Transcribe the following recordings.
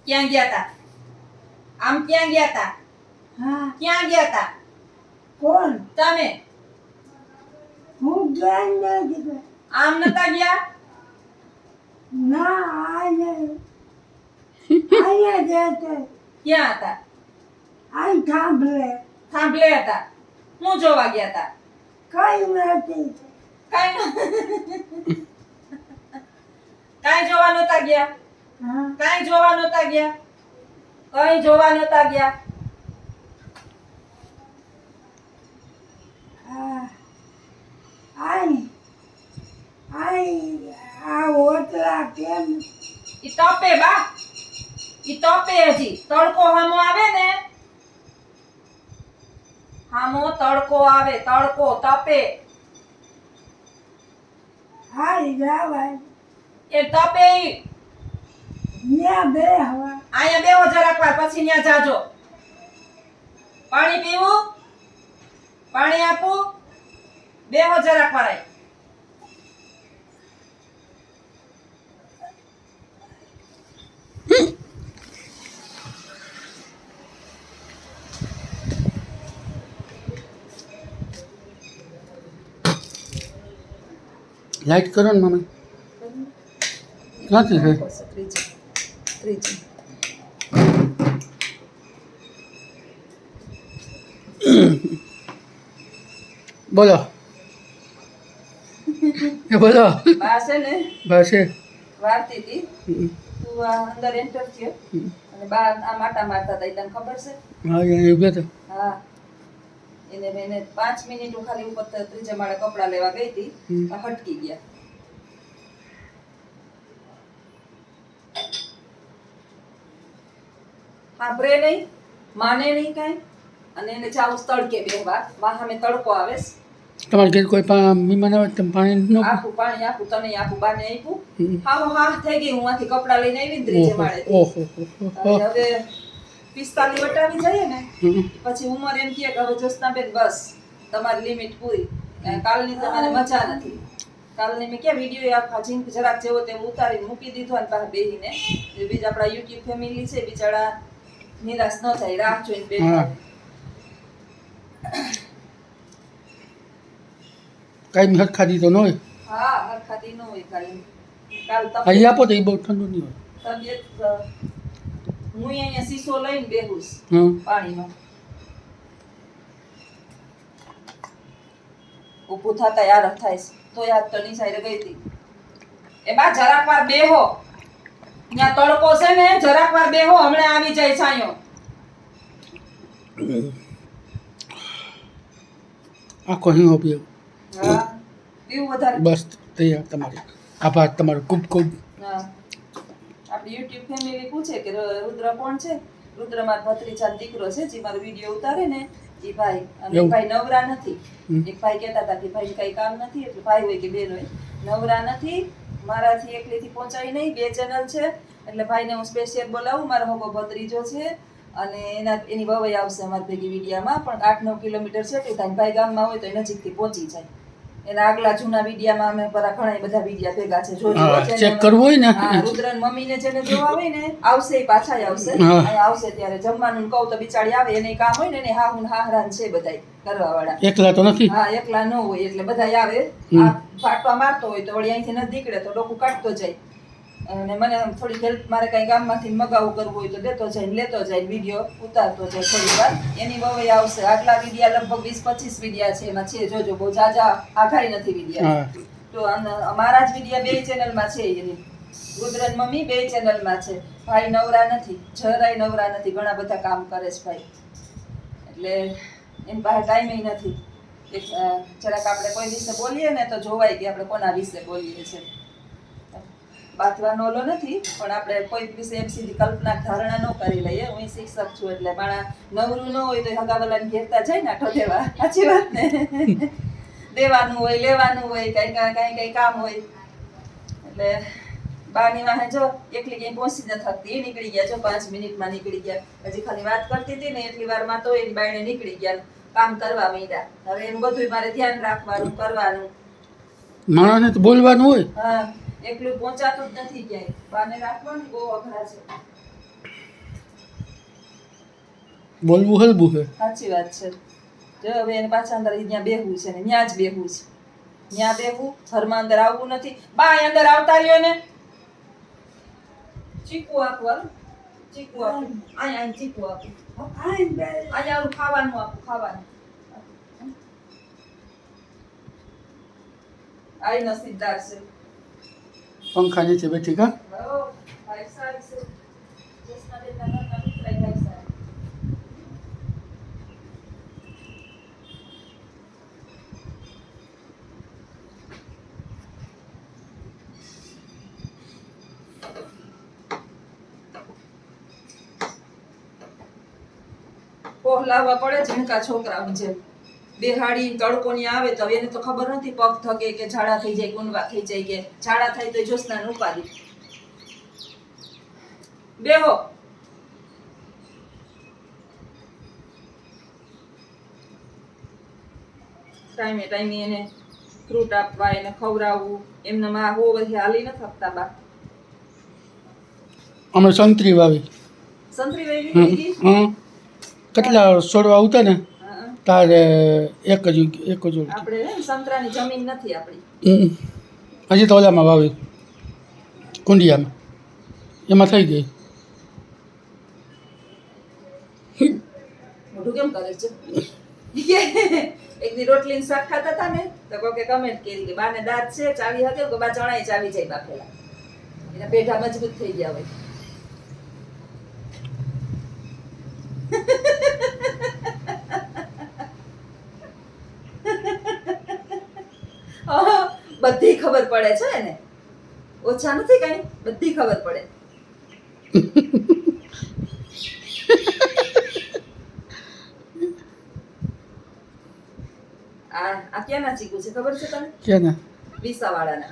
ક્યાં ગયા તા? આમ ક્યાં ગયા તા? હા ક્યાં ગયા તા? કોણ તમે હું જ્ઞાન નથી ગયો. આમ નતા ગયા? ના અહીંયા જતો ક્યાં હતા? આ થાંભલે થાંભલે હતા. હું જોવા ગયા તા? કઈ નથી કાઈ કાઈ જોવા નતા ગયા? હા કાઈ જોવા નતા ગયા? કઈ જોવા નતા ગયા? આ ઓટલા કેમ ઈ તપે બા, ઈ તપે હજી. તડકો હામો આવે ને, હામો તડકો આવે, તડકો તપે હારી જવાય એ તપે ઈ. ત્યાં બે હવા અહીંયા બેહો જરાક વાર, પછી ન્યા જાજો. પાણી પીવું? પાણી આપું? બેહો જરાક વાર આય. લાઈટ કરો ને મમ્મી. ક્યાંથી છે? ત્રીજી. બોલો એ બોલો બા છે ને બસ એ વારતી હતી. તું આ અંદર એન્ટર થયો અને બા આ માટા મારતા હતા. ઈ તને ખબર છે? હા અહીંયા ઉભો તો હા. એને 5 મિનિટ હું ખાલી ઉપર ત્રીજા માળે કપડા લેવા ગઈ હતી, હટકી ગયા. સાંભળે નહીં, માને નહીં કાંઈ. અને એને જાવું તડકે બેહવા. સામે તડકો આવે છે. તમારે ઘેર કોઈ મહેમાન આવે તમે પાણી ન આપું પાણી આપું, તને આપું, બાને આપ્યું. હા થઈ ગઈ. હું આથી કપડા લઈને આવી ને ત્રીજે માળે. ઓહો હવે 45 વટાવી જઈએ ને પછી ઉંમર એમ કહે કે હવે જ્યોત્સનાબેન બસ તમારી લિમિટ પૂરી. કાલની તમારે મજા નથી. કાલની મેં ક્યાં વિડીયો આખા જીંક જરાક જેવો તેવો ઉતારીને મૂકી દીધો અને પાછા બેહીને બીજા આપણા યુટ્યુબ ફેમિલી છે બિચારા નિરાશ ન થાય, રાહ જોઈને બેઠા. કાંઈ હરખા દીધો ન હોય. હા હરખાતી ન હોય કાંઈ. કાલ અહીં આપો તો એ બહુ ઠંડુ નહીં હોય. તબિયત હું અહીંયા શીશો લઈને બેહું હા પાણીનો. ઊભું થતા યાર થાય છે તો યાદ તો ની સાઈડે ગઈ હતી. એ બા જરાક વાર બેહો, ત્યાં તડકો છે ને, જરાક વાર બેહો, હમણાં આવી જાય છાંયો. આખો હિંગો પીવો. હા પીવું વધારે. બસ તૈયાર તમારે. આભાર તમારો ખૂબ ખૂબ. હા આપણી યુટ્યુબ ફેમિલી પૂછે કે રુદ્ર કોણ છે? રુદ્ર મારો ભત્રીજાનો દીકરો છે જે મારો વિડીયો ઉતારે ને એ ભાઈ. અને ભાઈ નવરા નથી. એક ભાઈ કહેતા હતા કે ભાઈ કઈ કામ નથી, એટલે ભાઈ હોય કે બેન હોય, નવરા નથી, મારાથી એકલીથી પહોંચાય નહીં. 2 ચેનલ છે એટલે ભાઈને હું સ્પેશિયલ બોલાવું. મારો હોગો ભત્રીજો છે અને એની વવાઈ આવશે અમારી ભેગી વિડીયામાં. પણ 8-9 કિલોમીટર છે એટલે થાય. ભાઈ ગામમાં હોય તો એ નજીકથી પહોંચી જાય. એના આગલા જૂના વિડીયામાં અમે ઘણા બધા વિડીયા ભેગા છે. ચેક કરવું હોય ને. હા રુદ્રન મમ્મીને જેને જોવા હોય ને આવશે, એ પાછા આવશે. અહીંયા આવશે ત્યારે જમવાનું કહું તો બિચારી આવે, એને કામ હોય ને એને હાહુન હાહરાન છે બધાય કરવા વાળા. એકલા તો નથી. હા એકલા ન હોય એટલે બધાય આવે. આ ફાટવા મારતો હોય તો વળી અહીંથી ન નીકળે તો ડોકું કાઢતો જાય. અને મને થોડી હેલ્પ મારે કઈ ગામમાંથી મગાવું કરવું હોય તો દેતો જાય, લેતો જાય, વિડીયો ઉતારતો જાય થોડી વાર. એની વવાઈ આવશે. આગલા વિડીયા લગભગ 20-25 વિડીયા છે એમાં છે. જોજો બહુ જાજા આઘાઈ નથી વિડીયા. તો અમારા જ વિડીયા 2 ચેનલમાં છે. એની રુદ્રન મમ્મી 2 ચેનલમાં છે. ભાઈ નવરા નથી, જરાય નવરા નથી, ઘણા બધા કામ કરે છે ભાઈ. એટલે એમ પાસે ટાઈમે નથી. જરાક આપણે કોઈ વિશે બોલીએ ને તો જોવાય કે આપણે કોના વિશે બોલીએ છીએ. બાથવાનો ઓલો નથી પણ આપણે કોઈ વિશે એમ સીધી કલ્પના ધારણા ન કરી લઈએ. હું શિક્ષક છું એટલે મારા નવરું ન હોય તો હગાવલાને ઘેરતા જાય ને આઠો દેવા. સાચી વાત ને? દેવાનું હોય, લેવાનું હોય, કઈ કામ હોય. એટલે બાની વાહે જો એકલી ક્યાંય પહોંચી ન થતી, એ નીકળી ગયા. જો 5 મિનિટમાં નીકળી ગયા. હજી ખાલી વાત કરતી હતી ને એટલી વારમાં તો એની બાયણે નીકળી ગયા, કામ કરવા માંડ્યા. હવે એનું બધું મારે ધ્યાન રાખવાનું, કરવાનું. માણસને તો બોલવાનું હોય. હા એકલું પહોંચાતું જ નથી ક્યાંય. બાને રાખવાનું બહુ અઘરા છે. બોલવું હલવું છે. સાચી વાત છે. જો હવે એને પાછા અંદર ત્યાં બેહવું છે ને ત્યાં જ બેહવું છે. ત્યાં બેહવું, ઘરમાં અંદર આવવું નથી. બા અહીં અંદર આવતા રહ્યો ને. ચીકુ આપું હાલો. ચીકુ આપું. અહીં ચીકુ આપું. આઈ બે અહીંયા ઓલું ખાવાનું આપું, ખાવાનું. આઈ નસીબદાર છે. પંખા નીચે બેઠી કા હો, ભાઈ સારી છે. જસનાબેનના ઘરના મિત્રાય ભાઈ સારી. લાવવા પડે ઝીણકા છોકરાઓને જેમ બેહાડી તડકોની આવે તો એને તો ખબર નથી પગ થકે કે ઝાડા થઈ જાય ગુંદવા થઈ જાય કે ઝાડા થાય તો જ્યોત્સનાને ઉપાડી બેહો ટાઈમે ટાઈમે એને ફ્રૂટ આપવા એને ખવડાવવું એમને માં હો વધી હાલી ન થકતા બા અમે સંતરી વાવી સંતરી વેવી હમ, દીધી હમ. કેટલા છોડવા ઉતા ને હા. તારે એક જ આપણે હે ને સંતરાની જમીન નથી આપણી હમ. હજી તો ઓલામાં વાવી કુંડિયામાં એમાં થઈ ગઈ મોઢું કેમ કરે છે એક દી રોટલી ને શાક ખાતા હતા ને તો કોકે કમેન્ટ કરી કે બાને દાંત છે ચાવી હકે કે બા ચણાય ચાવી જાય બાફેલા એના પેઢા મજબૂત થઈ ગયા હોય બધી ખબર પડે છે ને ઓછા નથી કઈ બધી ખબર પડે આ ક્યાંના ચીકુ છે ખબર છે તને કે ને વિસાવાળાના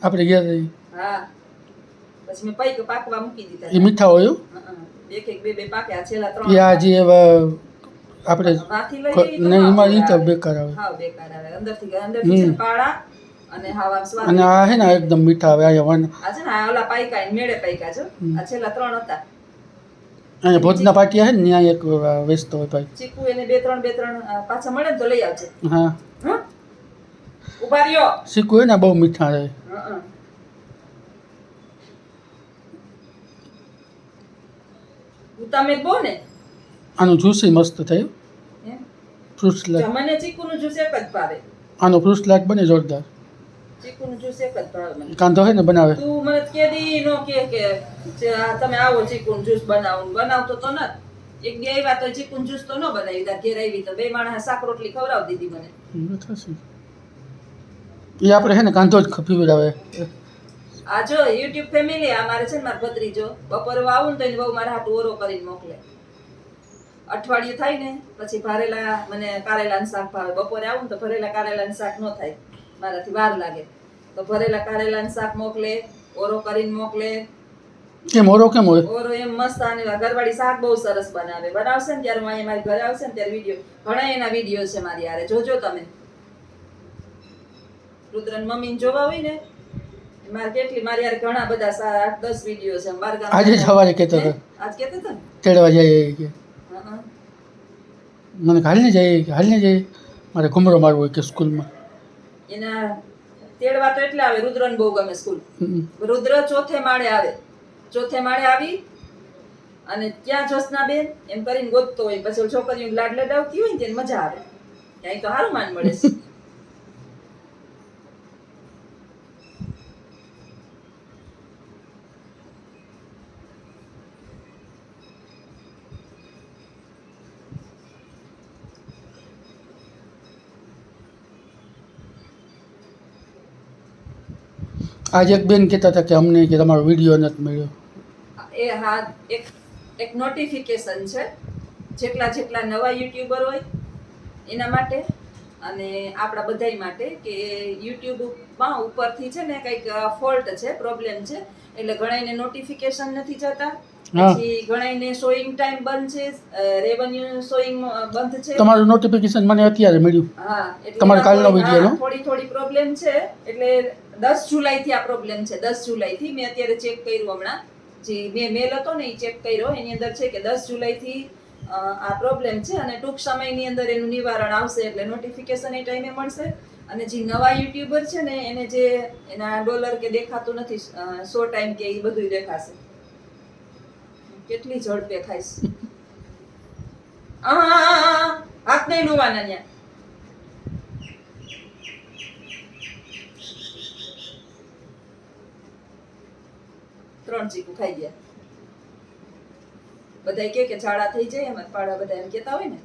આપણે ગયા હતા હા પછી મેં પૈક પાકવા મૂકી દીધા એ મીઠા હોય હો. એક એક બે બે પાક્યા છેલ્લા એ ત્રણ આ જે એવા આપણે માથી લઈ લેવી તો નહીં હાવ એમાં ઈ તો બેકાર બેકાર આવે હાવ બેકાર આવે અંદરથી છે ને કાળા અને હાવ આમ સ્વાદ અને આ હે ને એકદમ મીઠા આવે અહીંયા વન આ છે ને આ ઓલા પાયકા ને મેળે પાયકા છો આ છેલ્લા ત્રણ હતા અહીંયા ભોજના પાટિયા હે ને ત્યાં એક વેચતો હોય ભાઈ ચીકુ એને બે ત્રણ પાછા મળે ને તો લઈ આવજે હા હા ઉભા રહ્યો શીખવું હોય ને બહુ મીઠા રહે હં. તમે બહુ ને આનું જ્યુસી મસ્ત થયું એમ? ફ્રૂટ સલાડ મને ચીકુનું જ્યુસ એક જ ભાવે આનો ફ્રૂટ સલાડ બને જોરદાર ચીકુનું જ્યુસ એક જ ભાવે મને કાંદો હે ને બનાવે તું મને કેદી નો કે તમે આવો ચીકુનું જ્યુસ બનાવો ને બનાવતો તો ન એક દી આવ્યા તો ચીકુનું જ્યુસ તો ન બનાવી તાર ઘેર આવી તો બે માણસ શાક રોટલી ખવડાવી દીધી મને એ આપણે હે ને કાંદો જ પીવડાવે આ જો યુટ્યુબ ફેમિલી આ મારે છે ને મારા ભત્રીજો બપોરે આવું ને તો એને બહુ મારા હાટુ ઓરો કરીને મોકલે અઠવાડિયું થાય ને પછી ભરેલા મને કારેલાનું શાક ભાવે બપોરે આવું ને તો ભરેલા કારેલાનું શાક ન થાય મારાથી વાર લાગે તો ભરેલા કારેલાનું શાક મોકલે ઓરો કરીને મોકલે કેમ ઓરો કેમ હોય ઓરો એમ મસ્ત આને ઘરવાળી શાક બહુ સરસ બનાવે બનાવશે ને ત્યારે હું અહીંયા મારી ઘરે આવશે ને ત્યારે વિડીયો ઘણા એના વિડીયો છે મારી યારે જોજો તમે રુદ્રન મમ્મીને જોવા હોય ને મારી યાર ઘણા બધા 7-10 વિડીયો છે મારા ગામમાં આજે જ સવારે કહેતો હતો આજ કહેતો હતો ને તેડવા જઈએ કે હં. મને હાલને જઈએ મારે ઘુમરો મારવો હોય કે સ્કૂલમાં એના તેડવા તો એટલે આવે રુદ્રને બહુ ગમે સ્કૂલ રુદ્ર ચોથે માળે આવે ચોથે માળે આવી અને ક્યાં જ્યોત્સનાબેન એમ કરીને ગોતતો હોય પછી ઓલી છોકરીઓ લાડ લડાવતી હોય ને તેને મજા આવે ક્યાંય તો સારું માન મળે છે આજે એક બેન કહેતા હતા કે અમને કે તમારો વિડીયો નથી મળ્યો એ હા એક નોટિફિકેશન છે જેટલા નવા યુટ્યુબર હોય એના માટે અને આપણા બધાય માટે કે યુટ્યુબમાં ઉપરથી છે ને કંઈક ફોલ્ટ છે પ્રોબ્લેમ છે એટલે ઘણાયને નોટિફિકેશન નથી જતા પછી ઘણાયને શોઈંગ ટાઈમ બંધ છે રેવન્યુ શોઈંગ બંધ છે તમારું નોટિફિકેશન મને અત્યારે મળ્યું હા એટલે તમારો કાલનો વિડીયોનો થોડી પ્રોબ્લેમ છે એટલે 10 જુલાઈથી આ પ્રોબ્લેમ છે 10 જુલાઈથી મેં અત્યારે ચેક કર્યું હમણાં જે મેં મેલ હતો ને એ ચેક કર્યો એની અંદર છે કે 10 જુલાઈથી આ પ્રોબ્લેમ છે અને ટૂંક સમયની અંદર એનું નિવારણ આવશે એટલે નોટિફિકેશન એ ટાઈમે મળશે અને જે નવા યુટ્યુબર છે ને એને જે એના ડોલર કે દેખાતું નથી 100 ટાઈમ કે એ બધું દેખાશે. કેટલી ઝડપે ખાઈશ. હાથ નહીં ડૂવાના ન્યા. ત્રણ ચીકુ ખાઈ ગયા. બધા કે ઝાડા થઈ જાય એમાં પાડા બધા એમ કેતા હોય ને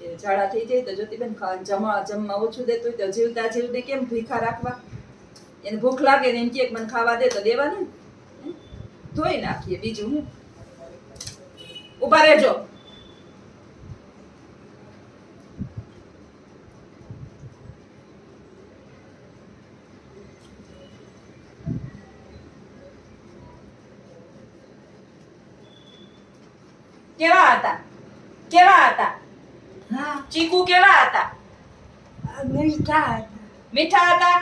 કે ઝાડા થઈ જાય તો જ્યોતિબેન જમવા ઓછું દેતું હોય તો જીવતા જીવને કેમ ભૂખા રાખવા? એને ભૂખ લાગે ને એમ કે મને ખાવા દે તો દેવાનું. ધોઈ નાખીએ બીજું હું. ઉભા રહેજો. કેવા હતા? કેવા હતા? હા ચીકુ કેવા હતા? મીઠા હતા. મીઠા હતા?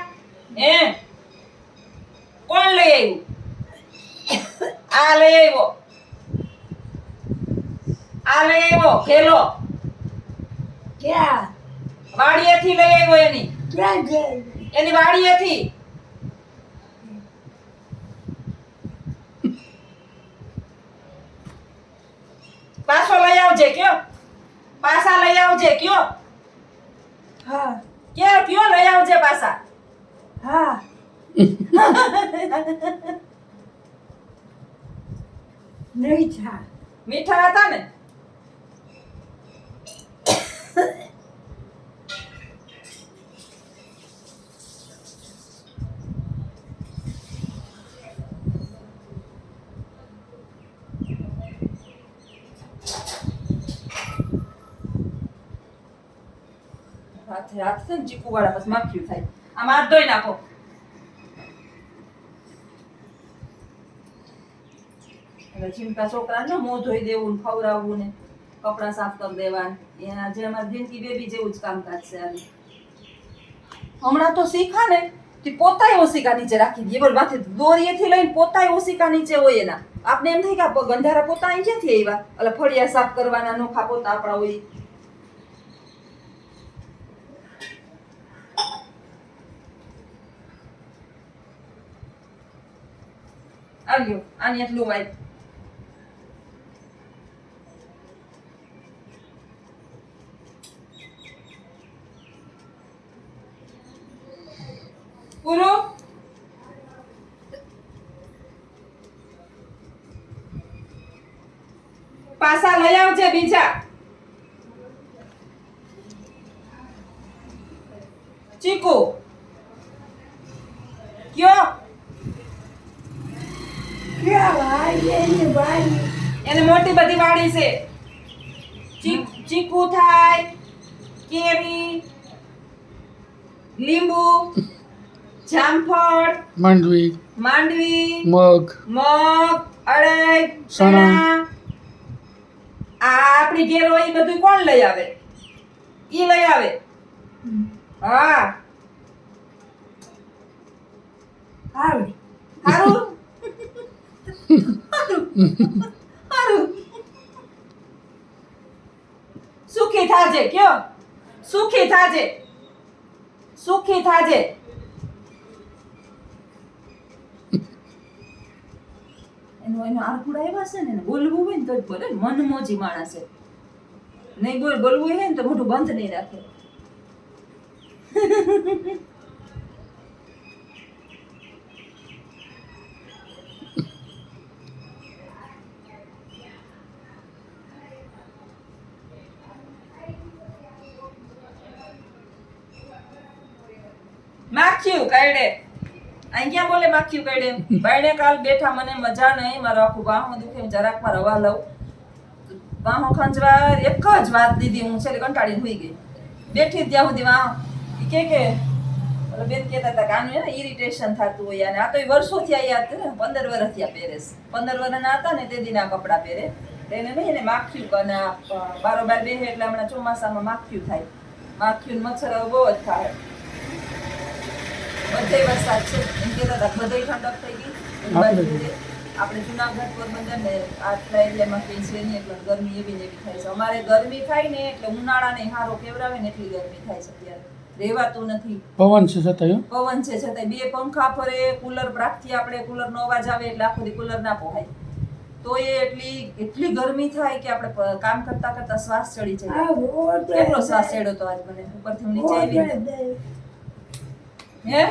કોણ લઈ આવ્યું? આ લઈ આવ્યો. આ લઈ આવ્યો ખેલો. ક્યાં વાડીએથી લઈ આવ્યો એની. ક્યાં છે? એની વાડીએથી. પાછો લઈ આવજે કયો. પાછા લઈ આવજે કયો. હા કયો લઈ આવજે પાછા. હા મીઠા મીઠા હતા ને? હાથ છે ને ચીકુ વાળા બસ માખ્યું થાય. આમ હાથ ધોઈ નાખો. એટલે ચીમટા છોકરાને મોં ધોઈ દેવું, ખવડાવવું ને કપડા સાફ કરી દેવા, એના જે અમારી જિંદગી બેબી જેવું જ કામકાજ છે. હમણાં તો શીખા ને તે પોતાય ઓશિકા નીચે રાખી દે. બોલ માથે દોરીએથી લઈને પોતાય ઓશિકા નીચે હોય એના. આપને એમ થાય કે ગંધારા પોતા અહીં ક્યાંથી આવ્યા? એટલે ફળિયા સાફ કરવાના નોખા પોતા આપણા હોય. આવ્યો આની એટલું વાય. પૂરું. પાછા લઈ આવજે બીજા. ચીકુ કયો? ક્યાં વાડી એની વાડી? એને મોટી બધી વાડી છે. ચીકુ થાય, કેરી, લીંબુ, જામફળ, માંડવી, મગ, અડદ, ચણા. આ આપણી ઘેર હોય ઈ બધું કોણ લઈ આવે? ઈ લઈ આવે. હા આવે હારું. હારું. સુખી થાજે કયો. સુખી થાજે. સુખી થાજે. એનો આરખુડા એવા છે ને બોલવું હોય ને તો જ બોલે. મનમોજી માણસ છે. નહીં બોલવું હોય ને તો મોઢું બંધ નહીં રાખે. માખ્યું કાઢે. અહીં ક્યાં બોલે માખ્યું કાઢે? બાયણે કાલ બેઠા મને મજા નહીં. મારો આખું બાહું દુખે. જરાક માં રવા લઉં. બાહું ખંજવા એક જ વાત દીધી. હું છેલ્લે કંટાળીને સુઈ ગઈ. બેઠી ત્યાં સુધી વાહ કે બેન કહેતા હતા કે આનું ઇરિટેશન થતું હોય. અને આ તો વર્ષોથી આ યાદ કરે. 15 વર્ષ થયા પહેરે. 15 વર્ષના હતા ને તે દીના કપડા પહેરે. એને નહીં એને માખ્યું અને બારોબાર બેહે એટલે હમણાં ચોમાસામાં માખ્યું થાય. માખ્યું મચ્છર બહુ જ થાય. બધે વરસાદ છે એમ કહેતા હતા. બધે ઠંડક થઈ ગઈ. આપણે જુનાગઢ પોરબંદર ને આટલા એરિયામાં કંઈ છે નહીં એટલે ગરમી એવી ને એવી થાય છે. અમારે ગરમી થાય ને એટલે ઉનાળાને હારો કેવડાવે ને એટલી ગરમી થાય છે અત્યારે. રહેવાતું નથી. પવન છે છતાંય પવન છે છતાંય 2 પંખા ફરે, કુલર રાખીએ આપણે, કુલરનો અવાજ આવે એટલે આખો દી કુલર ના પોહાય. તો એ એટલી ગરમી થાય કે આપણે કામ કરતા કરતા શ્વાસ ચડી જાય. કેટલો શ્વાસ ચડ્યો તો આજ મને ઉપરથી હું નીચે આવી. હે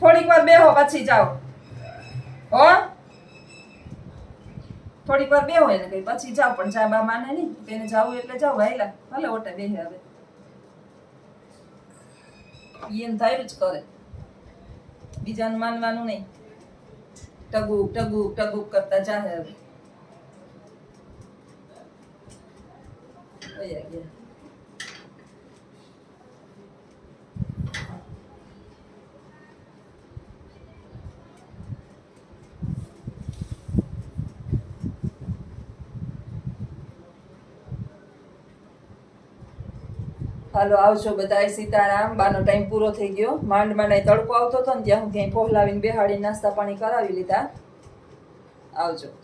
થોડીક વાર બેહો પછી જાઓ હો. થોડીક વાર બેહો એને કઈ પછી જાઓ, પણ ચા બા માને નહીં. તેને જાવું એટલે જાવ હાઈલા ભલે ઓટા બેહે. હવે એને થાય જ કરે, બીજાનું માનવાનું નહીં. ટગુક ટગુક ટગુક કરતા જાહે. હવે વયા ગયા. હાલો આવજો બધાય. સીતારામ. બાનો ટાઈમ પૂરો થઈ ગયો. માંડ માંડ તડકો આવતો હતો ને ત્યાં હું ક્યાંય પોહલાવીને બેહાડીને નાસ્તા પાણી કરાવી લીધા. આવજો.